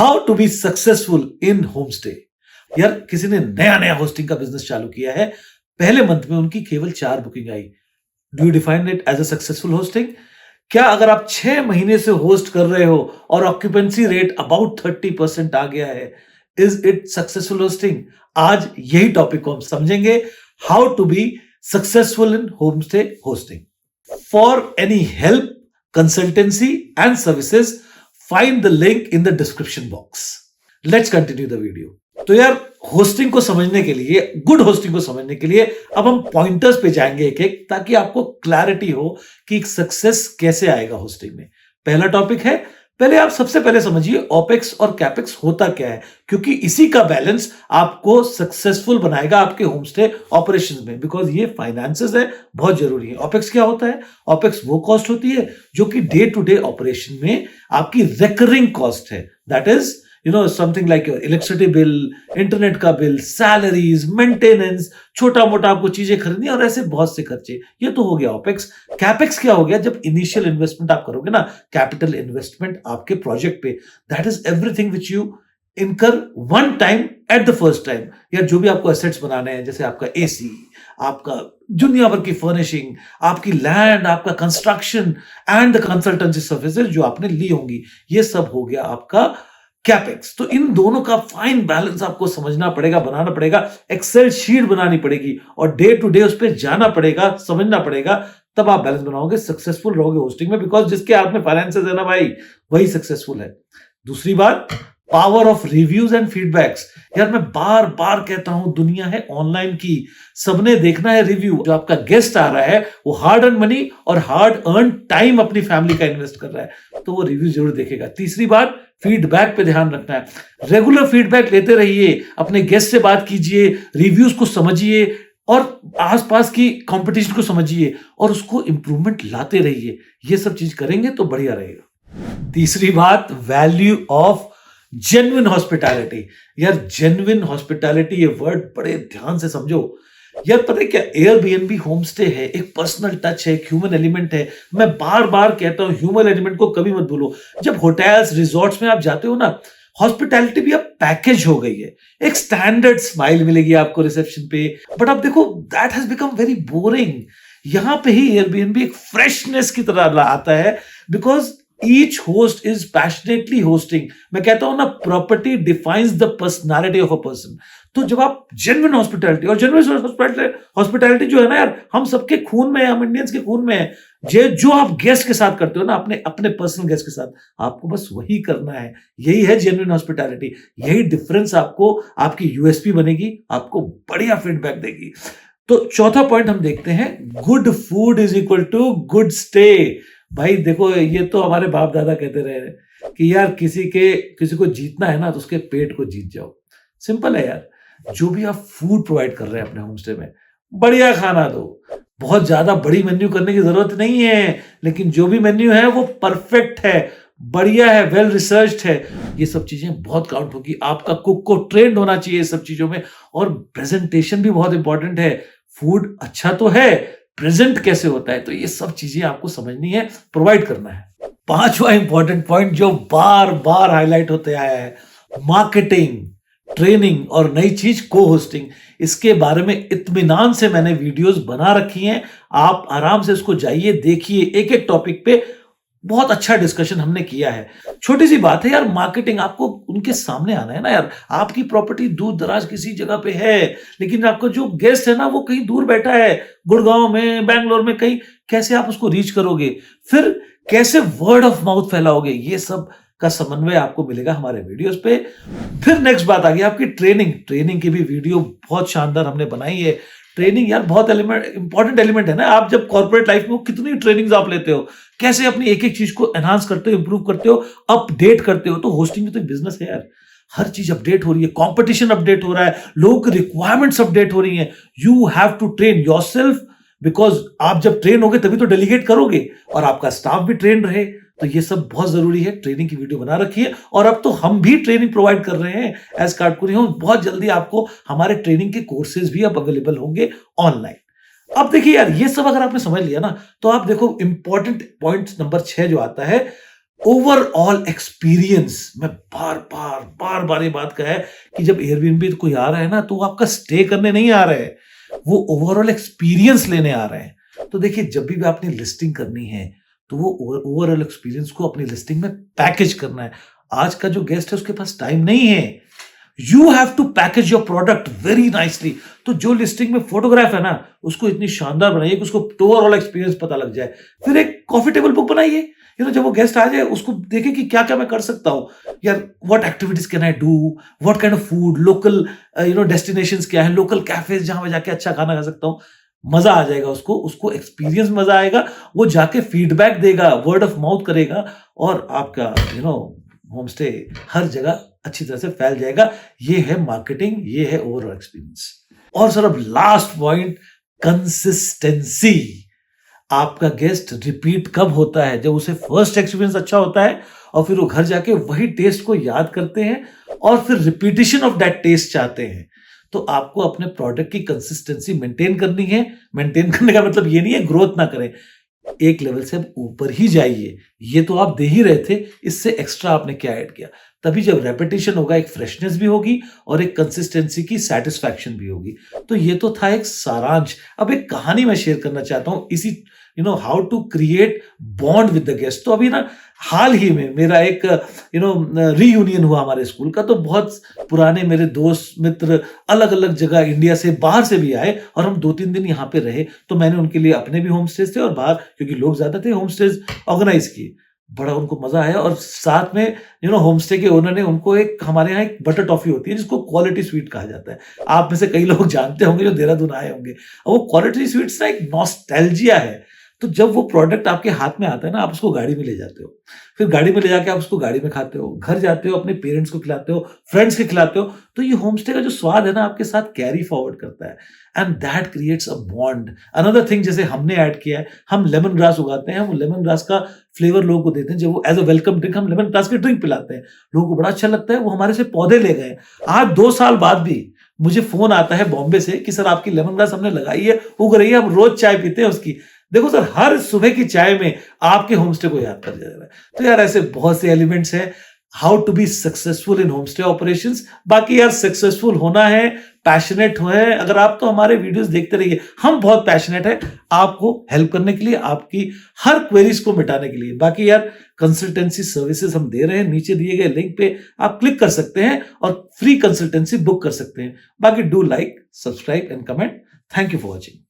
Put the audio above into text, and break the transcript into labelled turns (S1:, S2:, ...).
S1: How to be successful in home stay. यार किसी ने नया नया होस्टिंग का बिजनेस चालू किया है, पहले मंथ में उनकी केवल 4 बुकिंग आई। Do you define it as a successful hosting? क्या अगर आप 6 महीने से होस्ट कर रहे हो और ऑक्यूपेंसी रेट अबाउट 30% आ गया है, इज इट सक्सेसफुल होस्टिंग? आज यही टॉपिक को हम समझेंगे, how to be successful in home stay hosting. For any help, consultancy and services, find the link in the description box. Let's continue the video. तो यार hosting को समझने के लिए, गुड होस्टिंग को समझने के लिए अब हम पॉइंटर्स पे जाएंगे एक एक, ताकि आपको क्लैरिटी हो कि सक्सेस कैसे आएगा होस्टिंग में। पहला टॉपिक है, पहले आप सबसे पहले समझिए ओपेक्स और कैपेक्स होता क्या है, क्योंकि इसी का बैलेंस आपको सक्सेसफुल बनाएगा आपके होमस्टे ऑपरेशंस में। बिकॉज ये फाइनेंसेस है, बहुत जरूरी है। ओपेक्स क्या होता है? ओपेक्स वो कॉस्ट होती है जो कि डे टू डे ऑपरेशन में आपकी रिकरिंग कॉस्ट है। That is something like your electricity bill, internet का बिल, सैलरीज, मेंटेनेंस, छोटा मोटा आपको चीजें खरीदनी और ऐसे बहुत से खर्चे। ये तो हो गया ओपेक्स। कैपेक्स क्या हो गया? जब इनिशियल इन्वेस्टमेंट आप करोगे ना, कैपिटल इन्वेस्टमेंट आपके प्रोजेक्ट पे, that is everything which you incur one time at the first time. या जो भी आपको एसेट्स बनाने हैं, जैसे आपका एसी, आपका दुनिया भर की फर्निशिंग, आपकी लैंड, आपका construction and the consultancy services जो आपने ली होंगी, ये सब हो गया आपका कैपेक्स। तो इन दोनों का फाइन बैलेंस आपको समझना पड़ेगा, बनाना पड़ेगा, एक्सेल शीट बनानी पड़ेगी और डे टू डे उस पर जाना पड़ेगा, समझना पड़ेगा, तब आप बैलेंस बनाओगे, सक्सेसफुल रहोगे होस्टिंग में। बिकॉज जिसके हाथ में फाइनेंसेस है ना भाई, वही सक्सेसफुल है। दूसरी बात, power of reviews and feedbacks. यार मैं बार बार कहता हूं, दुनिया है ऑनलाइन की, सबने देखना है रिव्यू। जो आपका गेस्ट आ रहा है वो हार्ड अर्न मनी और हार्ड अर्न टाइम अपनी फैमिली का इन्वेस्ट कर रहा है, तो वो रिव्यू जरूर देखेगा। तीसरी बात, फीडबैक पे ध्यान रखना है। रेगुलर फीडबैक लेते रहिए, अपने गेस्ट से बात कीजिए, रिव्यूज को समझिए और आसपास की कंपटीशन को समझिए और उसको इंप्रूवमेंट लाते रहिए। ये सब चीज करेंगे तो बढ़िया रहेगा। तीसरी बात, वैल्यू ऑफ जेन्युइन हॉस्पिटैलिटी। यार जेन्युइन हॉस्पिटैलिटी ये वर्ड बड़े ध्यान से समझो। यार पता है क्या, एयरबीएनबी होम स्टे है, एक पर्सनल टच है, ह्यूमन एलिमेंट है। मैं बार बार कहता हूं, ह्यूमन एलिमेंट को कभी मत भूलो। जब होटल्स, रिजॉर्ट्स में आप जाते हो ना, हॉस्पिटैलिटी भी अब पैकेज हो गई है। एक स्टैंडर्ड स्माइल मिलेगी आपको रिसेप्शन पे, बट अब देखो that has become very boring. यहां पे ही एयरबीएनबी एक फ्रेशनेस की तरह आता है, because each host is passionately hosting. मैं कहता हूं ना, property defines the personality of a person. तो जब आप जेन्युइन हॉस्पिटैलिटी, और जेन्युइन हॉस्पिटैलिटी जो है ना यार, हम सबके खून में है, हम इंडियंस के खून में है। जो आप गेस्ट के साथ करते हो ना, अपने पर्सनल गेस्ट के साथ, आपको बस वही करना है। यही है जेन्युइन हॉस्पिटैलिटी। यही डिफरेंस आपको, आपकी यूएसपी बनेगी, आपको बढ़िया फीडबैक देगी। तो चौथा पॉइंट हम देखते हैं, good food is equal to good stay. भाई देखो, ये तो हमारे बाप दादा कहते रहे कि यार किसी को जीतना है ना, तो उसके पेट को जीत जाओ। सिंपल है यार। जो भी आप फूड प्रोवाइड कर रहे हैं अपने होमस्टे में, बढ़िया खाना दो। बहुत ज्यादा बड़ी मेन्यू करने की जरूरत नहीं है, लेकिन जो भी मेन्यू है वो परफेक्ट है, बढ़िया है, वेल रिसर्च्ड है। ये सब चीजें बहुत काउंट होगी। आपका कुक को ट्रेंड होना चाहिए इस सब चीजों में। और प्रेजेंटेशन भी बहुत इंपॉर्टेंट है। फूड अच्छा तो है, प्रेजेंट कैसे होता है, तो ये सब चीजें आपको समझनी है, प्रोवाइड करना है। पांचवा इंपॉर्टेंट पॉइंट जो बार बार हाईलाइट होते आया है, मार्केटिंग, ट्रेनिंग और नई चीज को होस्टिंग। इसके बारे में इत्मीनान से मैंने वीडियोस बना रखी हैं, आप आराम से इसको जाइए, देखिए। एक एक टॉपिक पे बहुत अच्छा डिस्कशन हमने किया है। छोटी सी बात है यार, मार्केटिंग, आपको उनके सामने आना है ना यार। आपकी प्रॉपर्टी दूर दराज किसी जगह पे है, लेकिन आपका जो गेस्ट है ना, वो कहीं दूर बैठा है, गुड़गांव में, बैंगलोर में कहीं। कैसे आप उसको रीच करोगे, फिर कैसे वर्ड ऑफ माउथ फैलाओगे, ये सब का समन्वय आपको मिलेगा हमारे वीडियोस पे। फिर नेक्स्ट बात आ गई आपकी ट्रेनिंग की भी वीडियो बहुत शानदार हमने बनाई है। ट्रेनिंग यार बहुत इंपॉर्टेंट एलिमेंट है ना। आप जब कॉर्पोरेट लाइफ में कितनी ट्रेनिंग्स आप लेते हो, कैसे अपनी एक एक चीज को एनहांस करते हो, इंप्रूव करते हो, अपडेट करते हो। तो होस्टिंग में तो बिजनेस है यार, हर चीज अपडेट हो रही है, कंपटीशन अपडेट हो रहा है, लोगों की रिक्वायरमेंट्स अपडेट हो रही है। You have to train yourself, because आप जब ट्रेन होगे तभी तो डेलीगेट करोगे, और आपका स्टाफ भी ट्रेन रहे। तो ये सब बहुत जरूरी है। ट्रेनिंग की वीडियो बना रखी है, और अब तो हम भी ट्रेनिंग प्रोवाइड कर रहे हैं एज काटकुरी होम। बहुत जल्दी आपको हमारे ट्रेनिंग के कोर्सेज भी अब अवेलेबल होंगे ऑनलाइन। अब देखिए यार, ये सब अगर आपने समझ लिया ना, तो आप देखो इंपॉर्टेंट पॉइंट नंबर 6 जो आता है, ओवरऑल एक्सपीरियंस, मैं बार बार ये बात कहा है कि जब एयरबीएनबी कोई आ रहा है ना, तो वो आपका स्टे करने नहीं आ रहा है, वो ओवरऑल एक्सपीरियंस लेने आ रहे हैं। तो देखिए, जब भी आपने लिस्टिंग करनी है, तो वो ओवरऑल एक्सपीरियंस को अपनी लिस्टिंग में पैकेज करना है। आज का जो गेस्ट है उसके पास टाइम नहीं है। You have to package your product very nicely. तो जो लिस्टिंग में फोटोग्राफ है ना, उसको इतनी शानदार बनाइए कि उसको ओवरऑल एक्सपीरियंस पता लग जाए। फिर एक कॉफी टेबल बुक बनाइए, जब वो गेस्ट आ जाए उसको देखे कि क्या क्या मैं कर सकता हूँ यार, what activities can I do, what kind of food, local destinations क्या है, लोकल कैफेज जहां मैं जाके अच्छा खाना खा सकता हूँ। मजा आ जाएगा उसको, एक्सपीरियंस मजा आएगा, वो जाके फीडबैक देगा, वर्ड ऑफ माउथ करेगा, और आपका होम स्टे हर जगह अच्छी तरह से फैल जाएगा। ये है मार्केटिंग, ये है ओवरऑल एक्सपीरियंस। और सर अब लास्ट पॉइंट, कंसिस्टेंसी। आपका गेस्ट रिपीट कब होता है? जब उसे फर्स्ट एक्सपीरियंस अच्छा होता है और फिर वो घर जाके वही टेस्ट को याद करते हैं और फिर रिपीटिशन ऑफ दैट टेस्ट चाहते हैं। तो आपको अपने प्रोडक्ट की कंसिस्टेंसी मेंटेन करनी है। मेंटेन करने का मतलब ये नहीं है ग्रोथ ना करें, एक लेवल से अब ऊपर ही जाइए। ये तो आप दे ही रहे थे, इससे एक्स्ट्रा आपने क्या ऐड किया? तभी जब रेपिटेशन होगा, एक फ्रेशनेस भी होगी और एक कंसिस्टेंसी की सेटिस्फैक्शन भी होगी। तो ये तो था एक सारांश। अब एक कहानी मैं शेयर करना चाहता हूं, इसी how to create bond with the guest. तो अभी ना हाल ही में मेरा एक रीयूनियन हुआ हमारे स्कूल का। तो बहुत पुराने मेरे दोस्त मित्र अलग अलग जगह इंडिया से, बाहर से भी आए और हम 2-3 दिन यहाँ पे रहे। तो मैंने उनके लिए अपने भी होम स्टेज थे और बाहर, क्योंकि लोग ज्यादा थे, होम स्टेज ऑर्गेनाइज किए। बड़ा उनको मजा आया। और साथ में होम स्टे के ओनर ने उनको एक, हमारे यहाँ एक बटर टॉफी होती है जिसको क्वालिटी स्वीट कहा जाता है, आप में से कई लोग जानते होंगे जो देहरादून आए होंगे। और वो क्वालिटी स्वीट्स ना एक नॉस्टैल्जिया है। तो जब वो प्रोडक्ट आपके हाथ में आता है ना, आप उसको गाड़ी में ले जाते हो, फिर गाड़ी में ले जाके आप उसको गाड़ी में खाते हो, घर जाते हो अपने पेरेंट्स को खिलाते हो, फ्रेंड्स के खिलाते हो। तो ये होम स्टे का जो स्वाद है ना, आपके साथ कैरी फॉरवर्ड करता है, and that creates a bond. Another thing, जैसे हमने ऐड किया है, हम लेमन ग्रास उगाते हैं, हम लेमन ग्रास का फ्लेवर लोगों को देते हैं। जब वो एज अ वेलकम ड्रिंक हम लेमन ग्रास की ड्रिंक पिलाते हैं, लोगों को बड़ा अच्छा लगता है। वो हमारे से पौधे ले गए। आज 2 साल बाद भी मुझे फोन आता है बॉम्बे से कि सर आपकी लेमन ग्रास हमने लगाई है, उग रही है, हम रोज चाय पीते हैं उसकी। देखो सर, हर सुबह की चाय में आपके होमस्टे को याद कर जा रहा है। तो यार ऐसे बहुत से एलिमेंट्स हैं how to be successful in homestay operations. बाकी यार सक्सेसफुल होना है, पैशनेट हो है। अगर आप तो हमारे वीडियोस देखते रहिए, हम बहुत पैशनेट है आपको हेल्प करने के लिए, आपकी हर क्वेरीज को मिटाने के लिए। बाकी यार कंसल्टेंसी सर्विसेज हम दे रहे हैं, नीचे दिए गए लिंक पे आप क्लिक कर सकते हैं और फ्री कंसल्टेंसी बुक कर सकते हैं। बाकी do like, subscribe and comment. Thank you for watching.